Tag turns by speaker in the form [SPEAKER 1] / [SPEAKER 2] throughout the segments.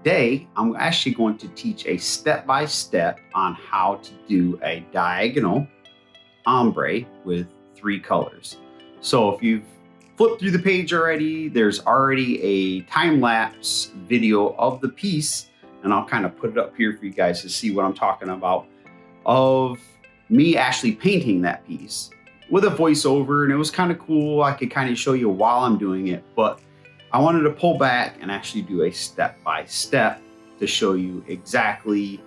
[SPEAKER 1] today I'm actually going to teach a step-by-step on how to do a diagonal ombre with 3 colors. So if you've flipped through the page already, there's already a time-lapse video of the piece, and I'll kind of put it up here for you guys to see what I'm talking about, of me actually painting that piece with a voiceover, and it was kind of cool. I could kind of show you while I'm doing it, but I wanted to pull back and actually do a step-by-step to show you exactly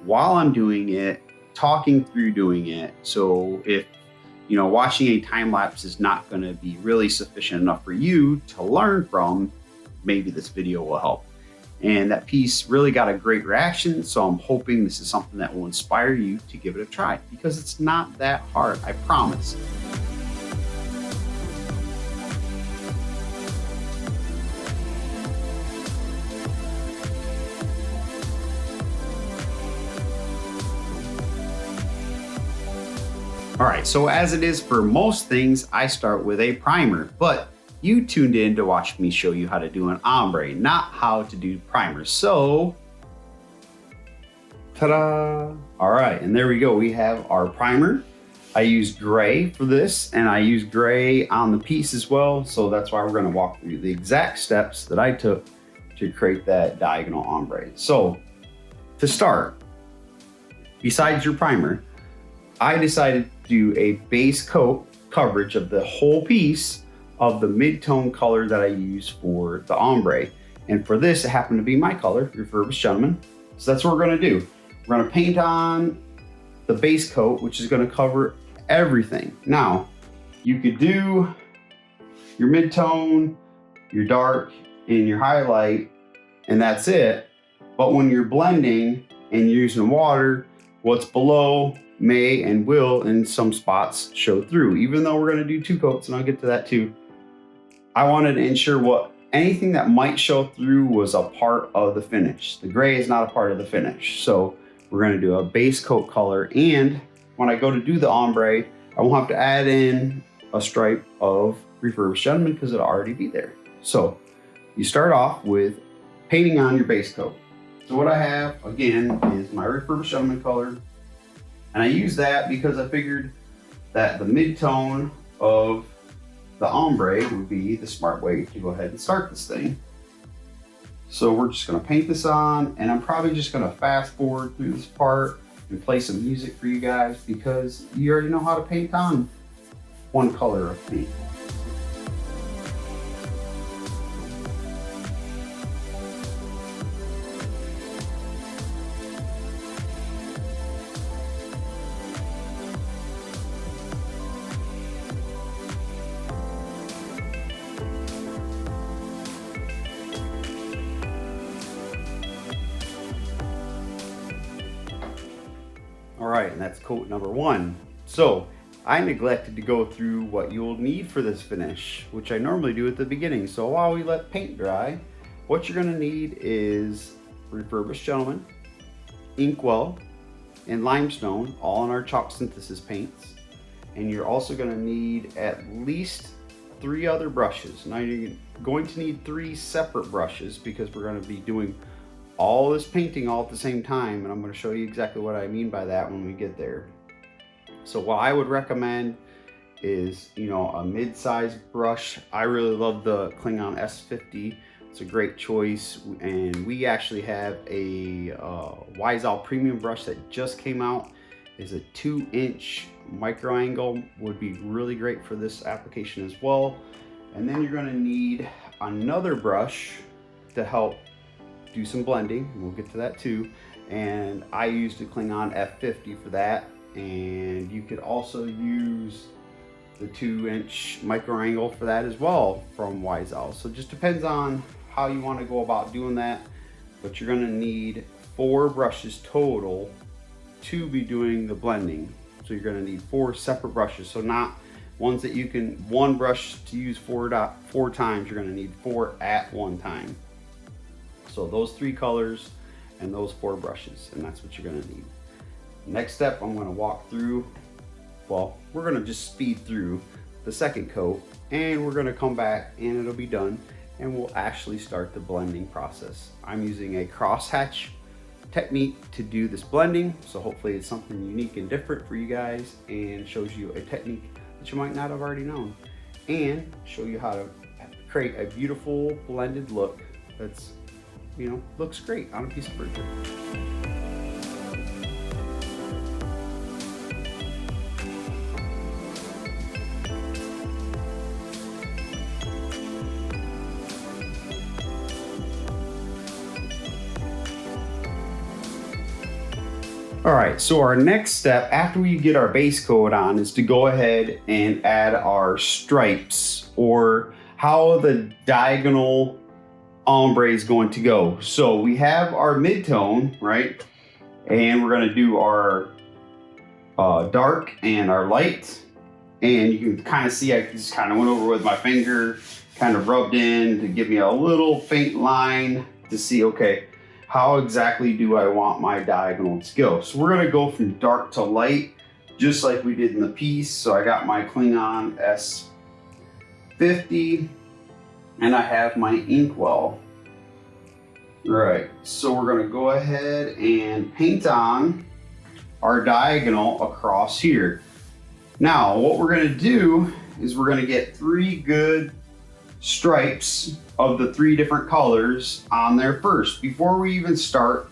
[SPEAKER 1] while I'm doing it, talking through doing it. So if watching a time lapse is not going to be really sufficient enough for you to learn from, maybe this video will help. And that piece really got a great reaction, so I'm hoping this is something that will inspire you to give it a try, because it's not that hard, I promise. All right, so as it is for most things, I start with a primer, but you tuned in to watch me show you how to do an ombre, not how to do primers. So, ta-da! All right, and there we go. We have our primer. I used gray for this, and I used gray on the piece as well. So that's why we're gonna walk through the exact steps that I took to create that diagonal ombre. So to start, besides your primer, I decided to do a base coat coverage of the whole piece of the mid-tone color that I use for the ombre. And for this, it happened to be my color, Refurbished Gentleman. So that's what we're gonna do. We're gonna paint on the base coat, which is gonna cover everything. Now, you could do your mid-tone, your dark, and your highlight, and that's it. But when you're blending and you're using water, what's below may and will in some spots show through, even though we're going to do 2 coats, and I'll get to that too. I wanted to ensure anything that might show through was a part of the finish. The gray is not a part of the finish. So we're going to do a base coat color, and when I go to do the ombre, I won't have to add in a stripe of Refurbished Gentleman because it'll already be there. So you start off with painting on your base coat. So what I have again is my Refurbished Gentleman color. And I use that because I figured that the mid-tone of the ombre would be the smart way to go ahead and start this thing. So we're just gonna paint this on, and I'm probably just gonna fast forward through this part and play some music for you guys because you already know how to paint on one color of paint. All right, and that's coat number 1. So I neglected to go through what you'll need for this finish, which I normally do at the beginning. So while we let paint dry, what you're gonna need is Refurbished Gentleman, Inkwell, and Limestone, all in our chalk synthesis paints. And you're also gonna need at least 3 other brushes. Now you're going to need 3 separate brushes because we're gonna be doing all this painting all at the same time, and I'm going to show you exactly what I mean by that when we get there. So what I would recommend is, a mid-sized brush. I really love the Klingon S50. It's a great choice, and we actually have a Weisel premium brush that just came out. It's a 2-inch micro angle, would be really great for this application as well. And then you're going to need another brush to help do some blending. We'll get to that too. And I used the Klingon F50 for that. And you could also use the 2-inch micro angle for that as well from Weisel. So it just depends on how you want to go about doing that. But you're going to need 4 brushes total to be doing the blending. So you're going to need 4 separate brushes. So not ones that you can, one brush to use 4 times. You're going to need 4 at one time. So those 3 colors and those 4 brushes, and that's what you're gonna need. Next step, I'm gonna walk through, well, we're gonna just speed through the second coat, and we're gonna come back and it'll be done. and we'll actually start the blending process. I'm using a crosshatch technique to do this blending, so hopefully it's something unique and different for you guys and shows you a technique that you might not have already known, and show you how to create a beautiful blended look that's, you know, looks great on a piece of furniture. All right, so our next step after we get our base coat on is to go ahead and add our stripes, or how the diagonal ombre is going to go. So we have our mid-tone, right? And we're gonna do our dark and our light. And you can kind of see, I just kind of went over with my finger, kind of rubbed in to give me a little faint line to see, okay, how exactly do I want my diagonal to go? So we're gonna go from dark to light, just like we did in the piece. So I got my Klingon S50, and I have my Inkwell. All right, so we're gonna go ahead and paint on our diagonal across here. Now, what we're gonna do is we're gonna get 3 good stripes of the 3 different colors on there first before we even start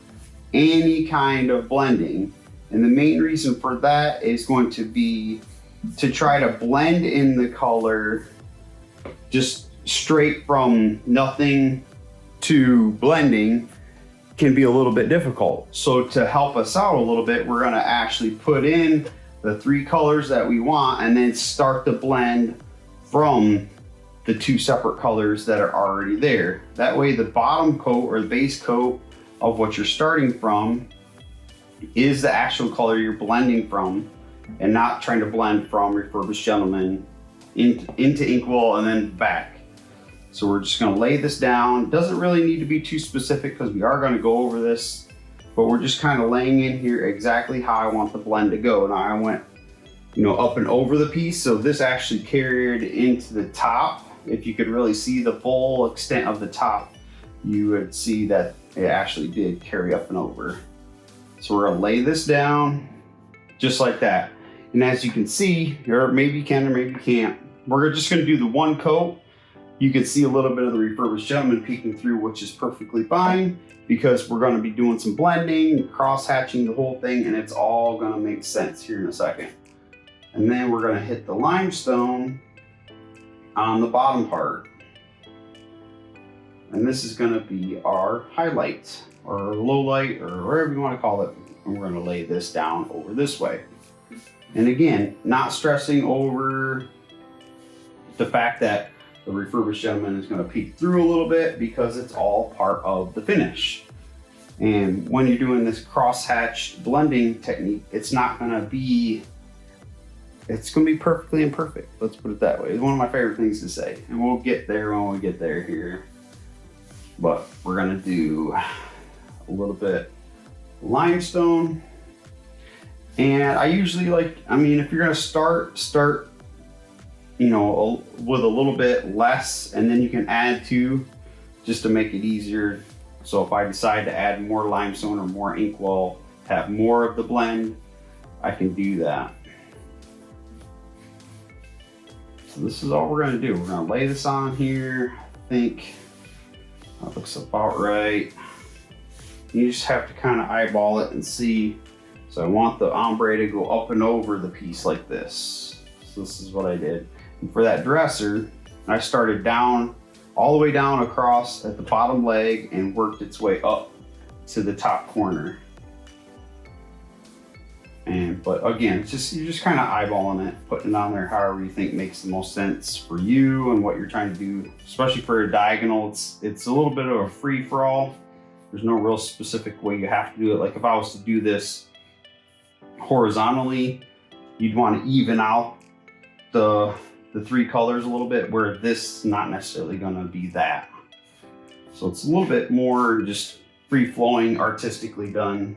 [SPEAKER 1] any kind of blending. And the main reason for that is going to be to try to blend in the color just straight from nothing to blending can be a little bit difficult. So to help us out a little bit, we're gonna actually put in the 3 colors that we want and then start the blend from the 2 separate colors that are already there. That way the bottom coat or the base coat of what you're starting from is the actual color you're blending from, and not trying to blend from Refurbished Gentleman into Inkwell and then back. So we're just gonna lay this down. Doesn't really need to be too specific because we are gonna go over this, but we're just kind of laying in here exactly how I want the blend to go. Now I went, you know, up and over the piece, so this actually carried into the top. If you could really see the full extent of the top, you would see that it actually did carry up and over. So we're gonna lay this down just like that. And as you can see, or maybe you can or maybe you can't, we're just gonna do the 1 coat. You can see a little bit of the Refurbished Gentleman peeking through, which is perfectly fine because we're gonna be doing some blending, cross-hatching the whole thing, and it's all gonna make sense here in a second. And then we're gonna hit the limestone on the bottom part. And this is gonna be our highlight or low light or whatever you wanna call it. And we're gonna lay this down over this way. And again, not stressing over the fact that the Refurbished Gentleman is gonna peek through a little bit because it's all part of the finish. And when you're doing this cross-hatch blending technique, it's gonna be perfectly imperfect. Let's put it that way. It's one of my favorite things to say. And we'll get there when we get there here. But we're gonna do a little bit limestone. And I usually if you're gonna start, you know, with a little bit less, and then you can add to just to make it easier. So if I decide to add more limestone or more Inkwell, have more of the blend, I can do that. So this is all we're gonna do. We're gonna lay this on here. I think that looks about right. You just have to kind of eyeball it and see. So I want the ombre to go up and over the piece like this. So this is what I did. And for that dresser, I started down, all the way down across at the bottom leg and worked its way up to the top corner. But again, you're just kind of eyeballing it, putting it on there however you think makes the most sense for you and what you're trying to do. Especially for a diagonal, it's a little bit of a free-for-all. There's no real specific way you have to do it. Like if I was to do this horizontally, you'd want to even out the 3 colors a little bit, where this is not necessarily going to be that. So it's a little bit more just free-flowing, artistically done.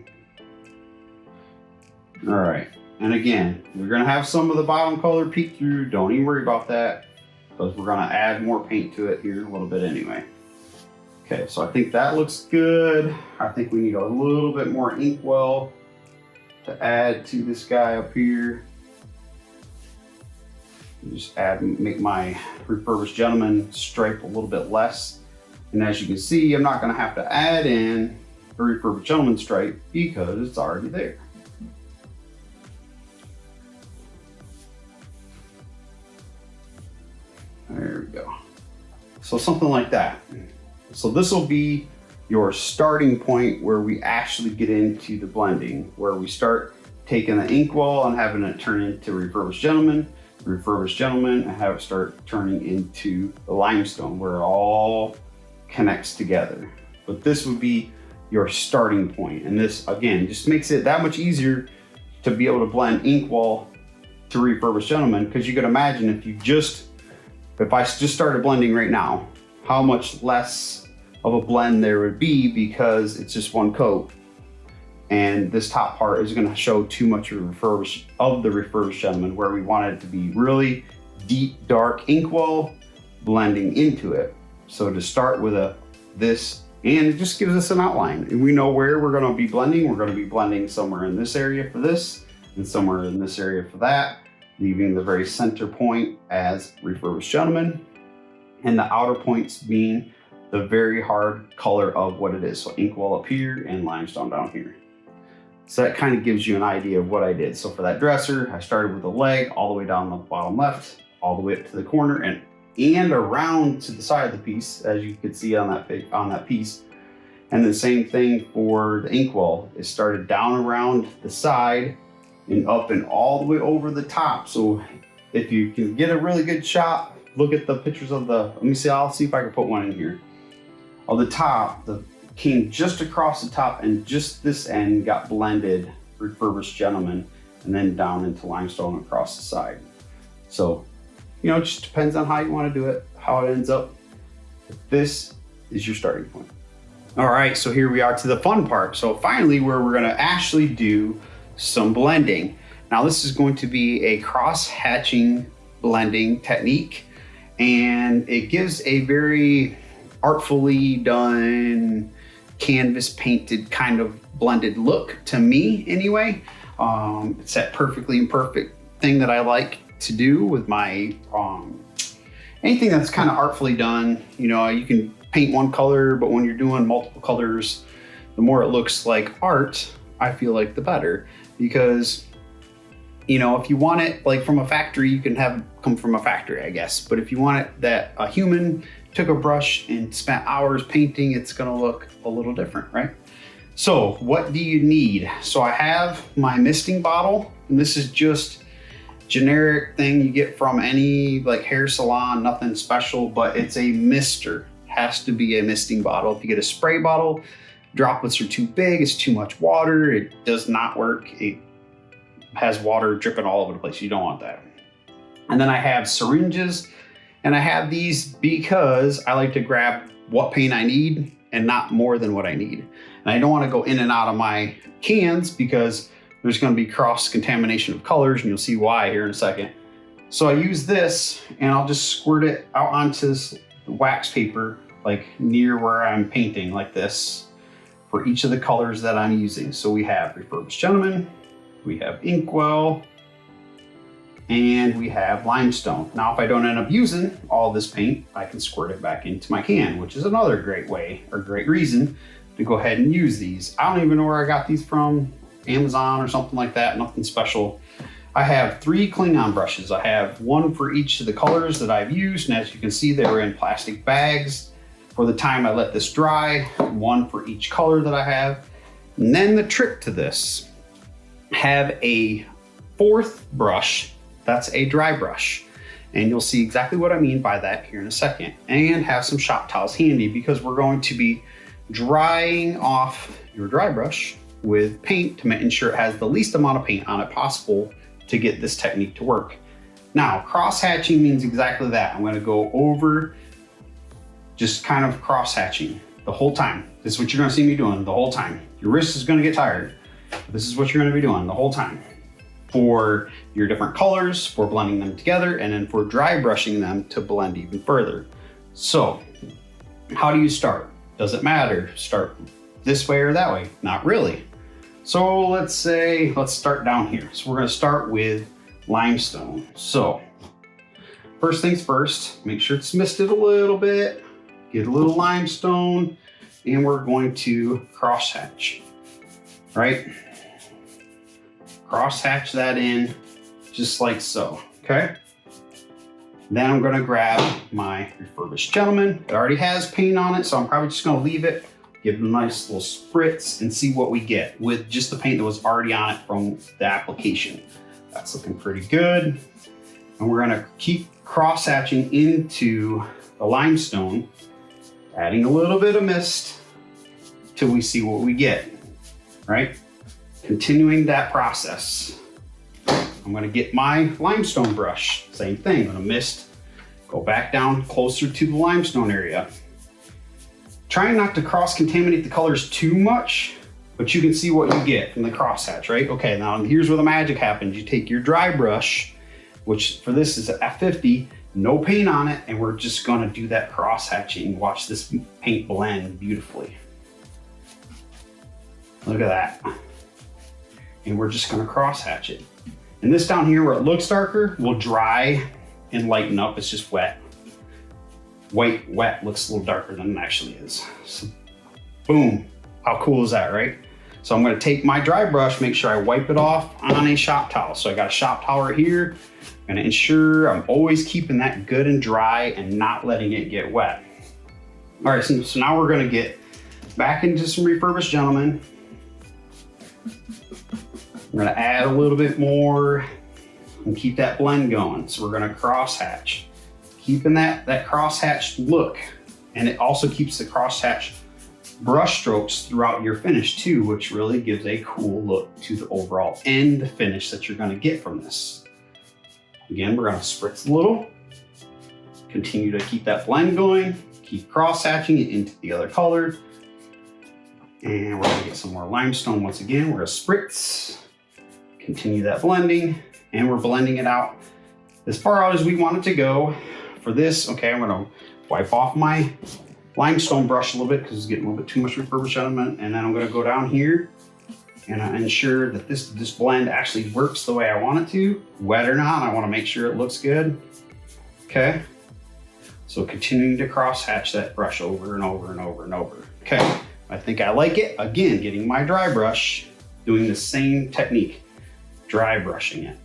[SPEAKER 1] All right, and again, we're gonna have some of the bottom color peek through. Don't even worry about that. because we're gonna add more paint to it here in a little bit anyway. Okay, so I think that looks good. I think we need a little bit more Inkwell to add to this guy up here. Just make my Refurbished Gentleman stripe a little bit less. And as you can see, I'm not gonna have to add in a Refurbished Gentleman stripe because it's already there. There we go. So something like that. So this will be your starting point where we actually get into the blending, where we start taking the Inkwell and having it turn into Refurbished Gentleman, and have it start turning into the Limestone, where it all connects together. But this would be your starting point. And this, again, just makes it that much easier to be able to blend Inkwell to Refurbished Gentleman, because you could imagine if I just started blending right now, how much less of a blend there would be, because it's just one coat. And this top part is gonna show too much of the Refurbished Gentleman, where we want it to be really deep, dark Inkwell blending into it. So to start with this, and it just gives us an outline. And we know where we're gonna be blending. We're gonna be blending somewhere in this area for this, and somewhere in this area for that, leaving the very center point as Refurbished Gentleman, and the outer points being the very hard color of what it is. So Inkwell up here and Limestone down here. So that kind of gives you an idea of what I did. So for that dresser, I started with the leg all the way down the bottom left, all the way up to the corner, and around to the side of the piece, as you can see on that piece. And the same thing for the Inkwell. It started down around the side and up and all the way over the top. So if you can get a really good shot, look at the pictures of I'll see if I can put one in here. On the top, came just across the top, and just this end got blended Refurbished Gentleman, and then down into Limestone across the side. So, you know, it just depends on how you want to do it, how it ends up. This is your starting point. All right, so here we are to the fun part. So finally, where we're gonna actually do some blending. Now this is going to be a cross-hatching blending technique, and it gives a very artfully done, canvas painted kind of blended look to me anyway. It's that perfectly imperfect thing that I like to do with my anything that's kind of artfully done. You know, you can paint one color, but when you're doing multiple colors, the more it looks like art, I feel like the better. Because, you know, if you want it like from a factory, you can have it come from a factory, I guess. But if you want it that a human took a brush and spent hours painting, it's gonna look a little different, right? So what do you need? So I have my misting bottle, and this is just generic thing you get from any like hair salon, nothing special, but it's a mister. Has to be a misting bottle. If you get a spray bottle, droplets are too big, it's too much water, it does not work. It has water dripping all over the place. You don't want that. And then I have syringes, and I have these because I like to grab what paint I need and not more than what I need. And I don't want to go in and out of my cans because there's going to be cross-contamination of colors, and you'll see why here in a second. So I use this, and I'll just squirt it out onto this wax paper, like near where I'm painting, like this, for each of the colors that I'm using. So we have Refurbished Gentleman, we have Inkwell, and we have Limestone. Now, if I don't end up using all this paint, I can squirt it back into my can, which is another great way or great reason to go ahead and use these. I don't even know where I got these from, Amazon or something like that, nothing special. I have 3 Klingon brushes. I have one for each of the colors that I've used, and as you can see, they were in plastic bags for the time I let this dry, one for each color that I have. And then the trick to this, have a 4th brush, that's a dry brush. And you'll see exactly what I mean by that here in a second. And have some shop towels handy, because we're going to be drying off your dry brush with paint to ensure it has the least amount of paint on it possible to get this technique to work. Now, cross-hatching means exactly that. I'm gonna go over just kind of cross-hatching the whole time. This is what you're gonna see me doing the whole time. Your wrist is gonna get tired. This is what you're gonna be doing the whole time. for your different colors, for blending them together, and then for dry brushing them to blend even further. So how do you start? Does it matter? Start this way or that way? Not really. So let's start down here. So we're gonna start with limestone. So first things first, make sure it's misted a little bit, get a little limestone, and we're going to cross hatch, right? Cross hatch that in just like so, okay? Then I'm gonna grab my Refurbished Gentleman. It already has paint on it, so I'm probably just gonna leave it, give it a nice little spritz and see what we get with just the paint that was already on it from the application. That's looking pretty good. And we're gonna keep cross hatching into the limestone, adding a little bit of mist till we see what we get, right? Continuing that process. I'm gonna get my limestone brush, same thing, I'm gonna mist, go back down closer to the limestone area. Trying not to cross-contaminate the colors too much, but you can see what you get from the crosshatch, right? Okay, now here's where the magic happens. You take your dry brush, which for this is an F50, no paint on it, and we're just gonna do that cross-hatching. Watch this paint blend beautifully. Look at that. And we're just gonna cross-hatch it. And this down here where it looks darker will dry and lighten up. It's just wet. White wet looks a little darker than it actually is. So, boom, how cool is that, right? So I'm gonna take my dry brush, make sure I wipe it off on a shop towel. So I got a shop towel right here. I'm gonna ensure I'm always keeping that good and dry and not letting it get wet. All right, so now we're gonna get back into some Refurbished Gentleman. We're gonna add a little bit more and keep that blend going. So we're gonna cross hatch, keeping that cross hatch look. And it also keeps the cross hatch brush strokes throughout your finish too, which really gives a cool look to the overall end finish that you're gonna get from this. Again, we're gonna spritz a little, continue to keep that blend going, keep cross hatching it into the other color. And we're gonna get some more limestone once again. We're gonna spritz, continue that blending, and we're blending it out as far out as we want it to go. For this, okay, I'm gonna wipe off my limestone brush a little bit because it's getting a little bit too much Refurbished Gentleman, and then I'm gonna go down here and ensure that this blend actually works the way I want it to. Wet or not, I wanna make sure it looks good, okay? So continuing to cross hatch that brush over and over and over and over. Okay, I think I like it. Again, getting my dry brush, doing the same technique. Dry brushing it,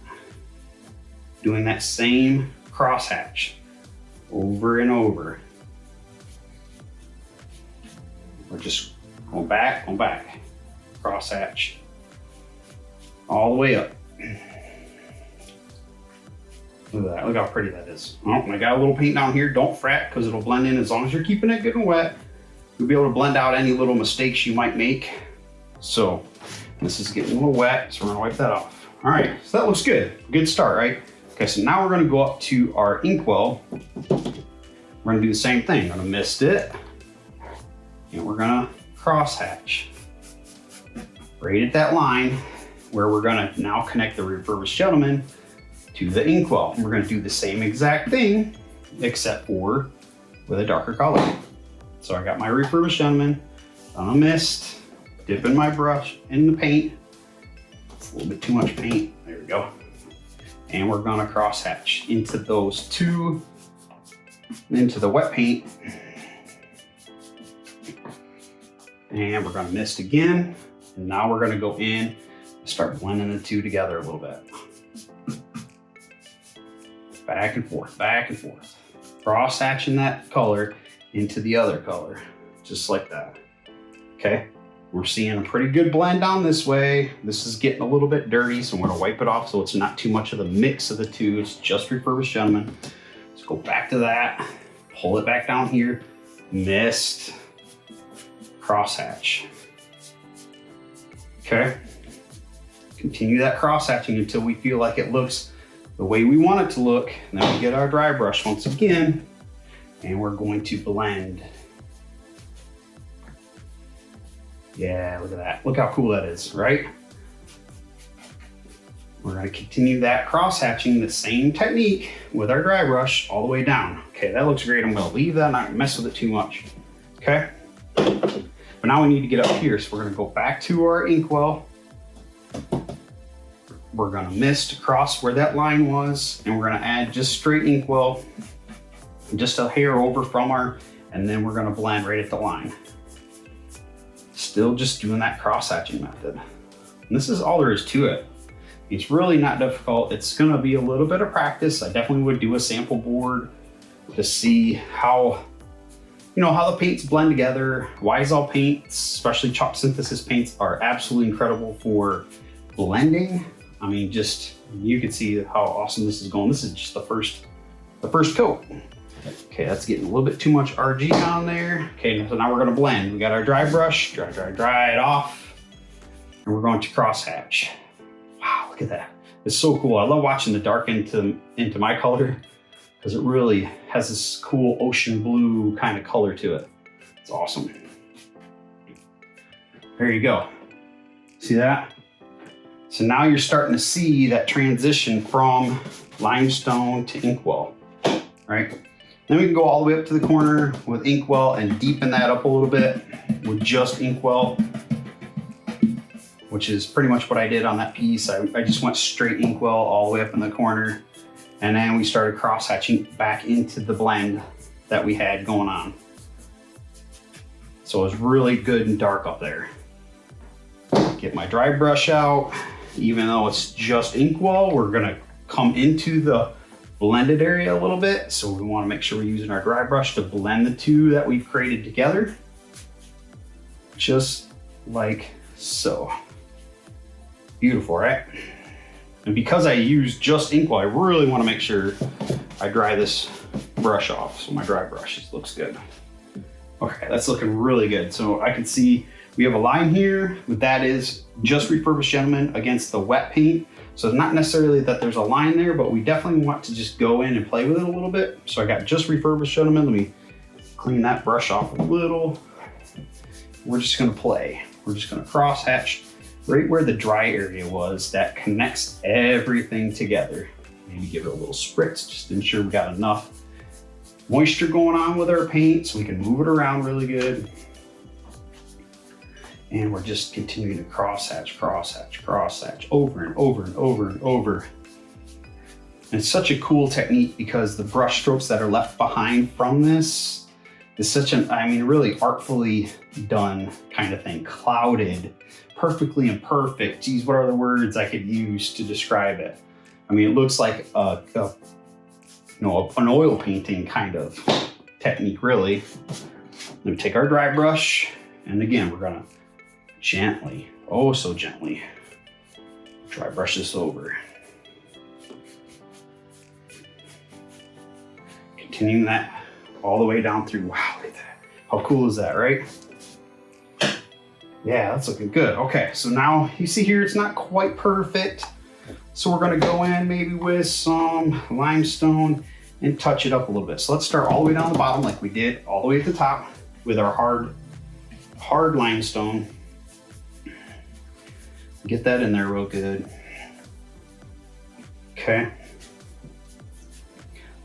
[SPEAKER 1] doing that same cross hatch over and over. We're just going back, cross hatch all the way up. Look at that, look how pretty that is. Oh, I got a little paint down here. Don't fret because it'll blend in as long as you're keeping it good and wet. You'll be able to blend out any little mistakes you might make. So this is getting a little wet, so we're gonna wipe that off. All right, so that looks good. Good start, right? Okay, so now we're gonna go up to our Inkwell. We're gonna do the same thing. We're gonna mist it, and we're gonna cross hatch. Right at that line where we're gonna now connect the Refurbished Gentleman to the Inkwell. And we're gonna do the same exact thing, except for with a darker color. So I got my Refurbished Gentleman, on a mist, dipping my brush in the paint. A little bit too much paint, there we go. And we're gonna cross hatch into those two, into the wet paint. And we're gonna mist again. And now we're gonna go in and start blending the two together a little bit. Back and forth, back and forth. Cross hatching that color into the other color, just like that, okay? We're seeing a pretty good blend down this way. This is getting a little bit dirty, so I'm gonna wipe it off so it's not too much of the mix of the two. It's just Refurbished Gentleman. Let's go back to that, pull it back down here, mist, cross hatch. Okay, continue that cross hatching until we feel like it looks the way we want it to look. And then we get our dry brush once again, and we're going to blend. Yeah, look at that. Look how cool that is, right? We're going to continue that cross hatching, the same technique with our dry brush all the way down. Okay, that looks great. I'm going to leave that, not mess with it too much. Okay. But now we need to get up here. So we're going to go back to our Inkwell. We're going to mist across where that line was, and we're going to add just straight Inkwell, just a hair over from our, and then we're going to blend right at the line. Still just doing that cross hatching method. And this is all there is to it. It's really not difficult. It's going to be a little bit of practice. I definitely would do a sample board to see how, how the paints blend together. Wise-all paints, especially chalk synthesis paints, are absolutely incredible for blending. I mean, just, you can see how awesome this is going. This is just the first coat. Okay, that's getting a little bit too much RG on there. Okay, so now we're gonna blend. We got our dry brush, dry it off, and we're going to cross hatch. Wow, look at that. It's so cool. I love watching the dark into my color because it really has this cool ocean blue kind of color to it. It's awesome. There you go. See that? So now you're starting to see that transition from limestone to Inkwell, right? Then we can go all the way up to the corner with Inkwell and deepen that up a little bit with just Inkwell, which is pretty much what I did on that piece. I just went straight Inkwell all the way up in the corner, and then we started cross hatching back into the blend that we had going on. So it was really good and dark up there. Get my dry brush out. Even though it's just Inkwell, we're gonna come into the blended area a little bit. So we wanna make sure we're using our dry brush to blend the two that we've created together. Just like so. Beautiful, right? And because I use just Inkwell, I really wanna make sure I dry this brush off. So my dry brush looks good. Okay, that's looking really good. So I can see we have a line here, but that is just Refurbished Gentleman against the wet paint. So it's not necessarily that there's a line there, but we definitely want to just go in and play with it a little bit. So I got just Refurbished Gentleman. Let me clean that brush off a little. We're just gonna play. We're just gonna cross hatch right where the dry area was that connects everything together. Maybe give it a little spritz just to ensure we got enough moisture going on with our paint so we can move it around really good. And we're just continuing to cross hatch over and over and over and over. And it's such a cool technique because the brush strokes that are left behind from this is such an, I mean, really artfully done kind of thing. Clouded, perfectly imperfect. Geez, what are the words I could use to describe it? I mean, it looks like an oil painting kind of technique, really. Let me take our dry brush, and again, we're gonna gently, oh so gently, dry brush this over. Continuing that all the way down through. Wow, look at that. How cool is that, right? Yeah, that's looking good. Okay, so now you see here, it's not quite perfect. So we're gonna go in maybe with some limestone and touch it up a little bit. So let's start all the way down the bottom like we did all the way at the top with our hard limestone. Get that in there real good. Okay.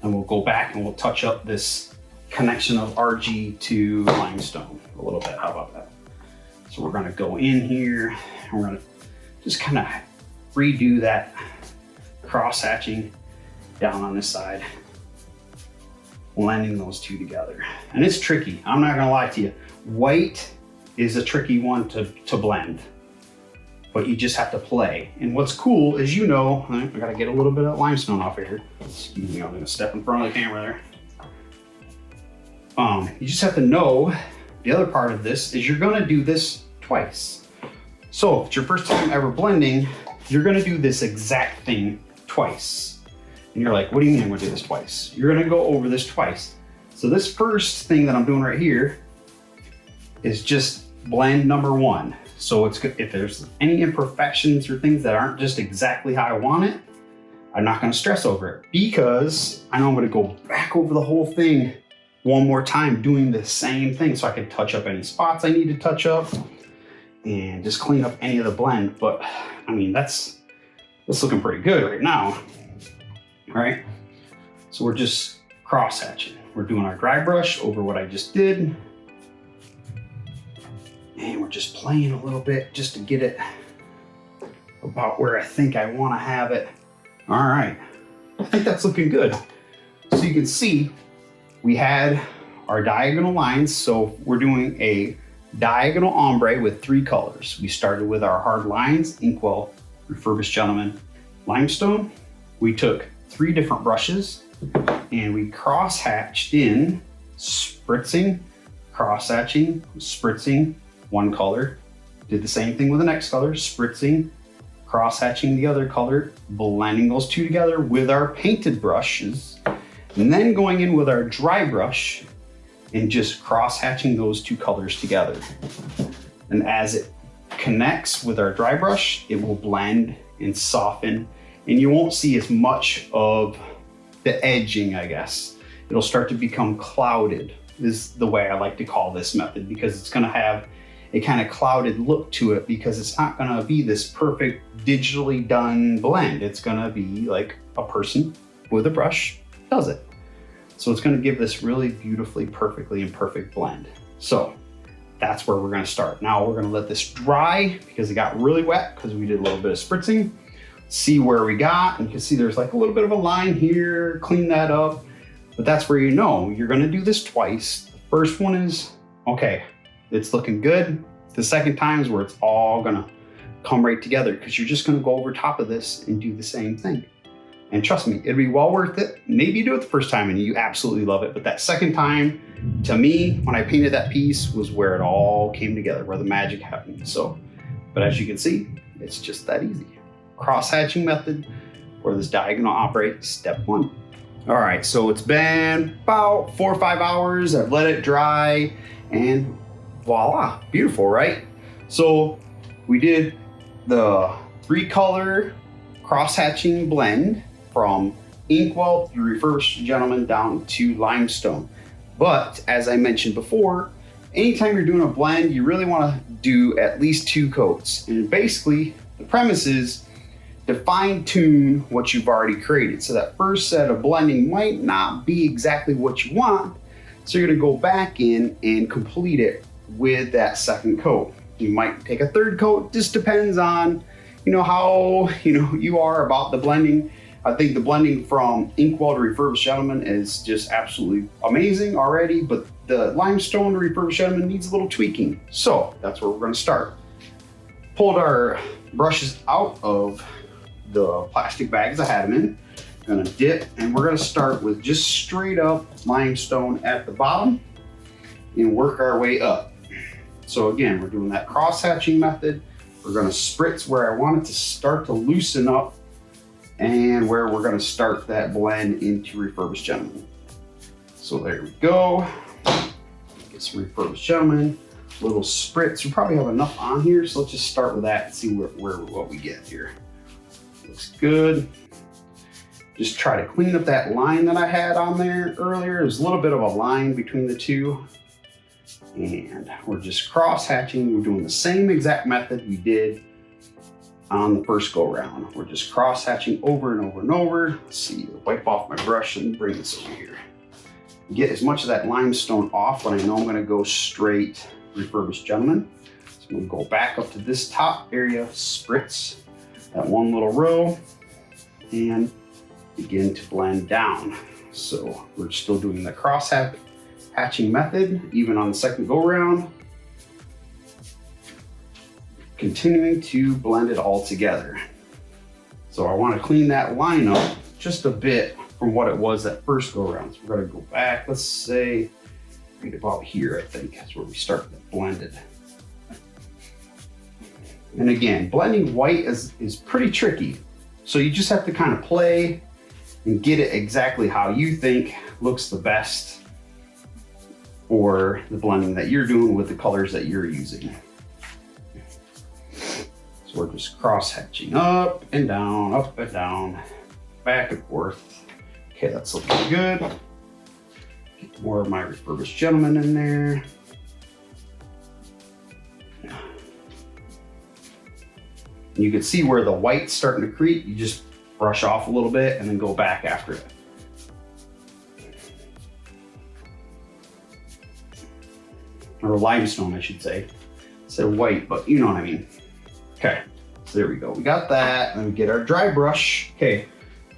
[SPEAKER 1] And we'll go back and we'll touch up this connection of RG to limestone a little bit. How about that? So we're gonna go in here and we're gonna just kind of redo that cross hatching down on this side, blending those two together. And it's tricky, I'm not gonna lie to you. White is a tricky one to blend, but you just have to play. And what's cool is, I gotta get a little bit of limestone off here. Excuse me, I'm gonna step in front of the camera there. You just have to know the other part of this is you're gonna do this twice. So if it's your first time ever blending, you're gonna do this exact thing twice. And you're like, what do you mean I'm gonna do this twice? You're gonna go over this twice. So this first thing that I'm doing right here is just blend number one. So it's good if there's any imperfections or things that aren't just exactly how I want it, I'm not gonna stress over it because I know I'm gonna go back over the whole thing one more time doing the same thing so I can touch up any spots I need to touch up and just clean up any of the blend. But I mean, that's It's looking pretty good right now. All right, so we're just cross hatching. We're doing our dry brush over what I just did. And we're just playing a little bit just to get it about where I think I want to have it. All right, I think that's looking good. So you can see we had our diagonal lines. So we're doing a diagonal ombre with 3 colors. We started with our hard lines, Inkwell, Refurbished Gentleman, Limestone. We took 3 different brushes and we cross hatched in, spritzing, cross hatching, spritzing, 1 color. Did the same thing with the next color, spritzing, cross hatching the other color, blending those 2 together with our painted brushes, and then going in with our dry brush and just cross hatching those 2 colors together. And as it connects with our dry brush, it will blend and soften, and you won't see as much of the edging, I guess. It'll start to become clouded, is the way I like to call this method, because it's gonna have a kind of clouded look to it, because it's not gonna be this perfect digitally done blend. It's gonna be like a person with a brush does it. So it's gonna give this really beautifully, perfectly imperfect blend. So that's where we're gonna start. Now we're gonna let this dry because it got really wet because we did a little bit of spritzing. See where we got, and you can see there's like a little bit of a line here, clean that up. But that's where you know you're gonna do this twice. The first one is, okay, it's looking good. The second time is where it's all gonna come right together, because you're just gonna go over top of this and do the same thing. And trust me, it'll be well worth it. Maybe you do it the first time and you absolutely love it, but that second time, to me, when I painted that piece, was where it all came together, where the magic happened. So, but as you can see, it's just that easy. Cross-hatching method for this diagonal ombre, step 1. All right, so it's been about 4 or 5 hours. I've let it dry, and voila, beautiful, right? So we did the 3-color cross-hatching blend from Inkwell through Refurbished Gentleman down to Limestone. But as I mentioned before, anytime you're doing a blend, you really want to do at least 2 coats. And basically, the premise is to fine-tune what you've already created. So that first set of blending might not be exactly what you want. So you're gonna go back in and complete it with that 2nd coat. You might take a 3rd coat, just depends on how you are about the blending. I think the blending from Inkwell to Refurbished Gentleman is just absolutely amazing already, but the Limestone to Refurbished Gentleman needs a little tweaking. So that's where we're gonna start. Pulled our brushes out of the plastic bags I had them in. Gonna dip, and we're gonna start with just straight up limestone at the bottom and work our way up. So again, we're doing that cross-hatching method. We're gonna spritz where I want it to start to loosen up, and where we're gonna start that blend into Refurbished Gentleman. So there we go. Get some Refurbished Gentleman, little spritz. We probably have enough on here, so let's just start with that and see what we get here. Looks good. Just try to clean up that line that I had on there earlier. There's a little bit of a line between the 2. And we're just cross-hatching. We're doing the same exact method we did on the first go-round. We're just cross-hatching over and over and over. Let's see, wipe off my brush and bring this over here. Get as much of that limestone off, but I know I'm gonna go straight Refurbished Gentleman. So I'm gonna go back up to this top area, spritz that 1 little row, and begin to blend down. So we're still doing the cross-hatching method, even on the 2nd go-round. Continuing to blend it all together. So I want to clean that line up just a bit from what it was that first go-round. So we're gonna go back, let's say, right about here, I think. That's where we start to blend it. And again, blending white is pretty tricky. So you just have to kind of play and get it exactly how you think looks the best for the blending that you're doing with the colors that you're using. So we're just cross-hatching up and down, back and forth. Okay, that's looking good. Get more of my Refurbished Gentleman in there. And you can see where the white's starting to creep. You just brush off a little bit and then go back after it. Or limestone, I should say. Instead of white, but you know what I mean. Okay, so there we go. We got that, and then we get our dry brush. Okay,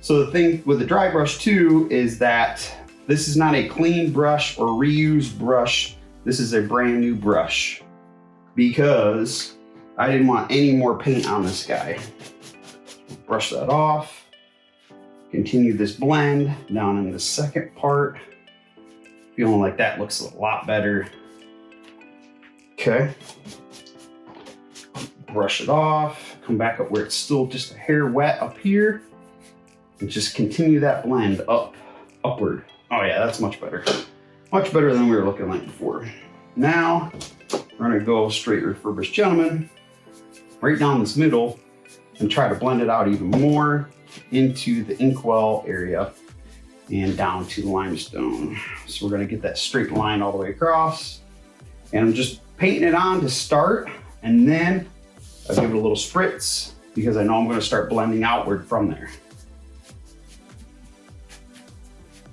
[SPEAKER 1] so the thing with the dry brush too is that this is not a clean brush or reused brush. This is a brand new brush because I didn't want any more paint on this guy. Brush that off. Continue this blend down in the second part. Feeling like that looks a lot better. Okay. Brush it off. Come back up where it's still just a hair wet up here. And just continue that blend upward. Oh yeah, that's much better. Much better than we were looking like before. Now, we're gonna go straight Refurbished Gentleman, right down this middle, and try to blend it out even more into the Inkwell area and down to the limestone. So we're gonna get that straight line all the way across. And I'm just painting it on to start, and then I'll give it a little spritz because I know I'm gonna start blending outward from there.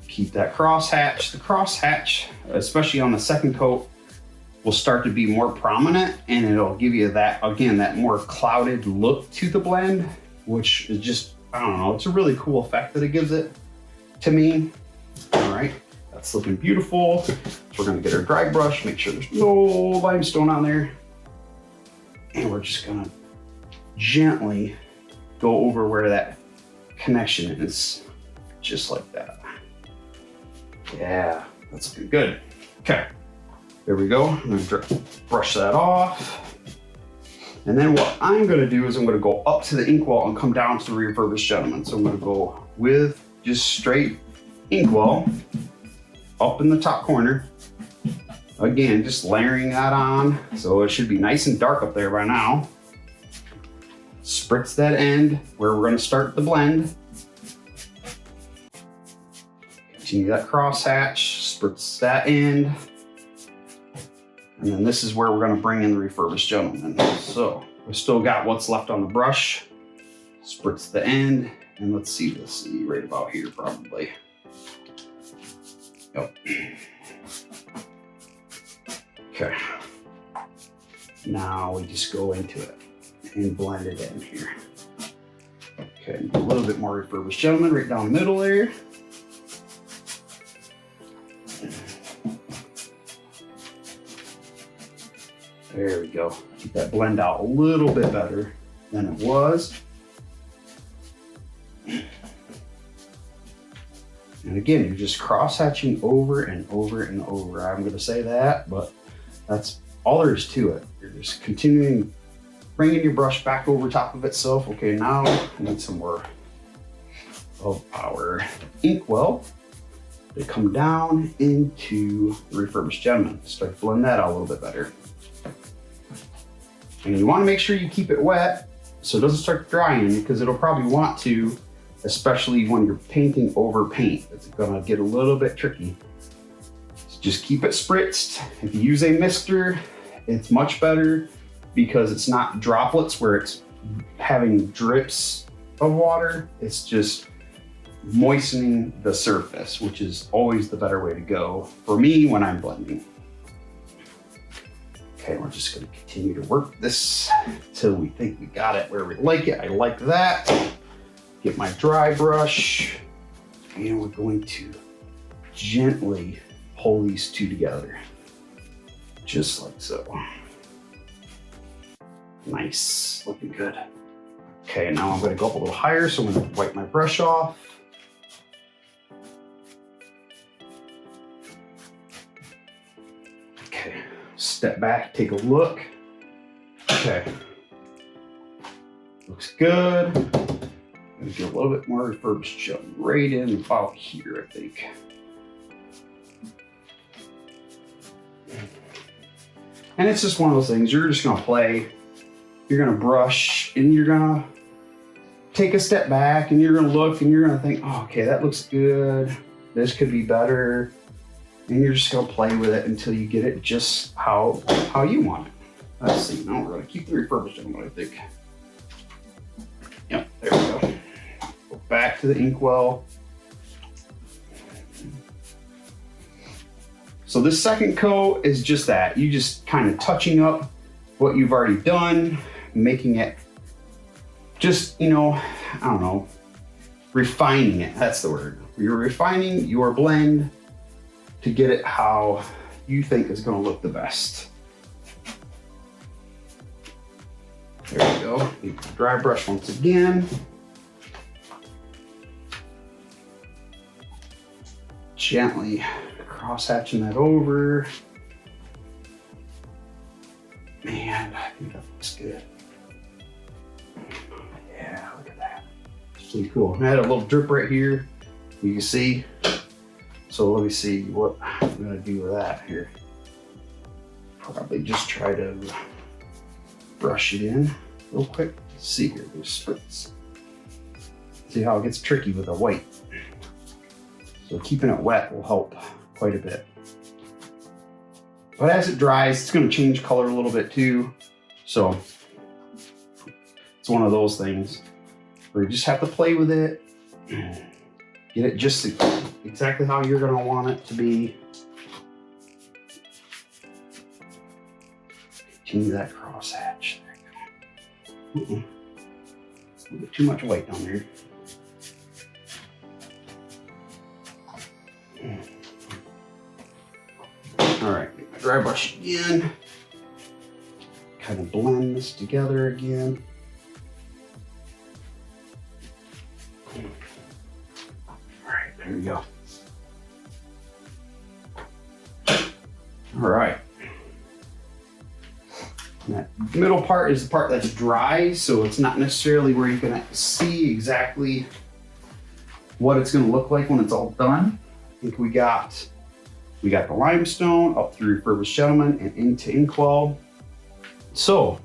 [SPEAKER 1] Keep that crosshatch. The crosshatch, especially on the second coat, will start to be more prominent, and it'll give you that, again, that more clouded look to the blend, which is just, I don't know, it's a really cool effect that it gives it to me. All right, that's looking beautiful. So we're gonna get our dry brush, make sure there's no limestone on there. And we're just gonna gently go over where that connection is, just like that. Yeah, that's looking good. Okay. There we go. I'm gonna brush that off. And then what I'm gonna do is I'm gonna go up to the Inkwell and come down to the Refurbished Gentleman. So I'm gonna go with just straight Inkwell up in the top corner. Again, just layering that on. So it should be nice and dark up there by now. Spritz that end where we're gonna start the blend. Continue that crosshatch, spritz that end. And then this is where we're gonna bring in the Refurbished Gentleman. So we've still got what's left on the brush. Spritz the end, and let's see right about here probably. Yep. Okay. Now we just go into it and blend it in here. Okay, a little bit more Refurbished Gentleman right down the middle there. There we go. Keep that blend out a little bit better than it was. And again, you're just cross-hatching over and over and over. I'm gonna say that, but that's all there is to it. You're just continuing, bringing your brush back over top of itself. Okay, now I need some more of our Inkwell to come down into the Refurbished Gentleman. Start to blend that out a little bit better. And you want to make sure you keep it wet so it doesn't start drying, because it'll probably want to, especially when you're painting over paint. It's gonna get a little bit tricky. So just keep it spritzed. If you use a mister, it's much better because it's not droplets where it's having drips of water. It's just moistening the surface, which is always the better way to go for me when I'm blending. Okay, we're just gonna continue to work this till we think we got it where we like it. I like that. Get my dry brush, and we're going to gently pull these two together, just like so. Nice, looking good. Okay, now I'm gonna go up a little higher, so I'm gonna wipe my brush off. Okay, step back, take a look. Okay, looks good. I'm gonna get a little bit more Refurbished Gentleman right in about here, I think. And it's just one of those things, you're just gonna play, you're gonna brush, and you're gonna take a step back, and you're gonna look, and you're gonna think, oh, okay, that looks good. This could be better. And you're just gonna play with it until you get it just how you want it. Let's see, now we're gonna keep the Refurbished Gentleman, I think. Yep, there we go. Go back to the Inkwell. So this second coat is just that. You just kind of touching up what you've already done, making it just, you know, I don't know, refining it. That's the word. You're refining your blend to get it how you think is going to look the best. There we go. Dry brush once again. Gently cross-hatching that over. Man, I think that looks good. Yeah, look at that. It's pretty cool. I had a little drip right here. You can see. So let me see what I'm gonna do with that here. Probably just try to brush it in real quick. Let's see here, there's spritz. See how it gets tricky with the white. So keeping it wet will help quite a bit. But as it dries, it's gonna change color a little bit too. So it's one of those things where you just have to play with it. Get it just exactly how you're gonna want it to be. Continue that crosshatch. There you go. A little bit too much weight on there. All right, dry brush again. Kind of blend this together again. All right, there we go. All right. And that middle part is the part that's dry, so it's not necessarily where you're gonna see exactly what it's gonna look like when it's all done. I think we got the Limestone up through Refurbished Gentleman and into Inkwell. So,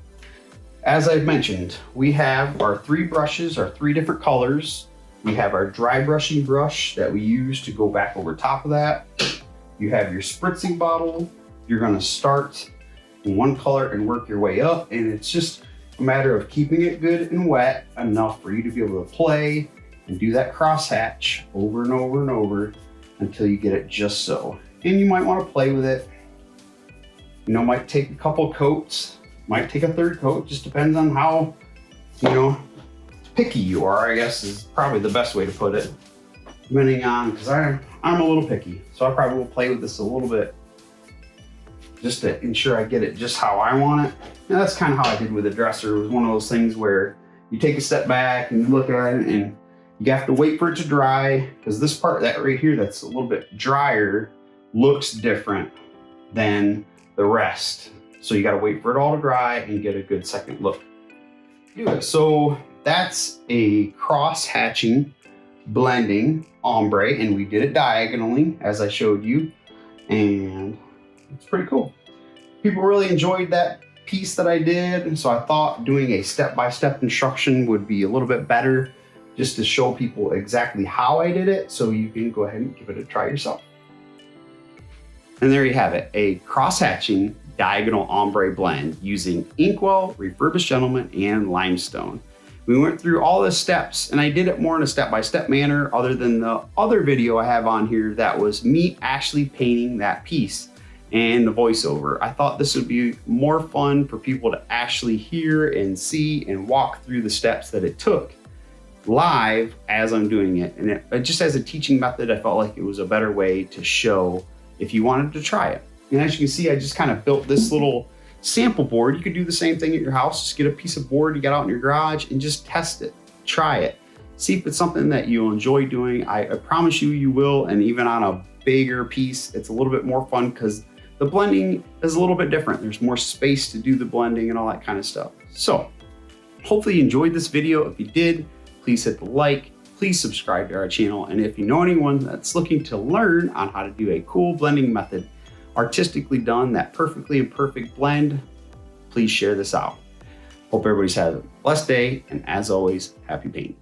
[SPEAKER 1] as I've mentioned, we have our 3 brushes, our 3 different colors. We have our dry brushing brush that we use to go back over top of that. You have your spritzing bottle. You're gonna start in one color and work your way up, and it's just a matter of keeping it good and wet enough for you to be able to play and do that crosshatch over and over and over until you get it just so. And you might want to play with it. You know, might take a couple coats, might take a 3rd coat, just depends on how, you know, picky you are, I guess is probably the best way to put it. Depending on, because I'm a little picky, so I probably will play with this a little bit just to ensure I get it just how I want it. And that's kind of how I did with the dresser. It was one of those things where you take a step back and you look at it and you have to wait for it to dry, because this part, that right here, that's a little bit drier, looks different than the rest. So you got to wait for it all to dry and get a good second look. So that's a cross-hatching blending ombre, and we did it diagonally as I showed you, and it's pretty cool. People really enjoyed that piece that I did, and so I thought doing a step-by-step instruction would be a little bit better, just to show people exactly how I did it, so you can go ahead and give it a try yourself. And there you have it, a cross-hatching diagonal ombre blend using Inkwell, Refurbished Gentleman, and Limestone. We went through all the steps, and I did it more in a step-by-step manner, other than the other video I have on here that was me actually painting that piece and the voiceover. I thought this would be more fun for people to actually hear and see and walk through the steps that it took live as I'm doing it. And it just as a teaching method, I felt like it was a better way to show if you wanted to try it. And as you can see, I just kind of built this little sample board. You could do the same thing at your house. Just get a piece of board you got out in your garage and just test it, try it. See if it's something that you'll enjoy doing. I promise you, you will. And even on a bigger piece, it's a little bit more fun because the blending is a little bit different. There's more space to do the blending and all that kind of stuff. So hopefully you enjoyed this video. If you did, please hit the like. Please subscribe to our channel. And if you know anyone that's looking to learn on how to do a cool blending method, artistically done, that perfectly imperfect blend, please share this out. Hope everybody's had a blessed day, and as always, happy painting.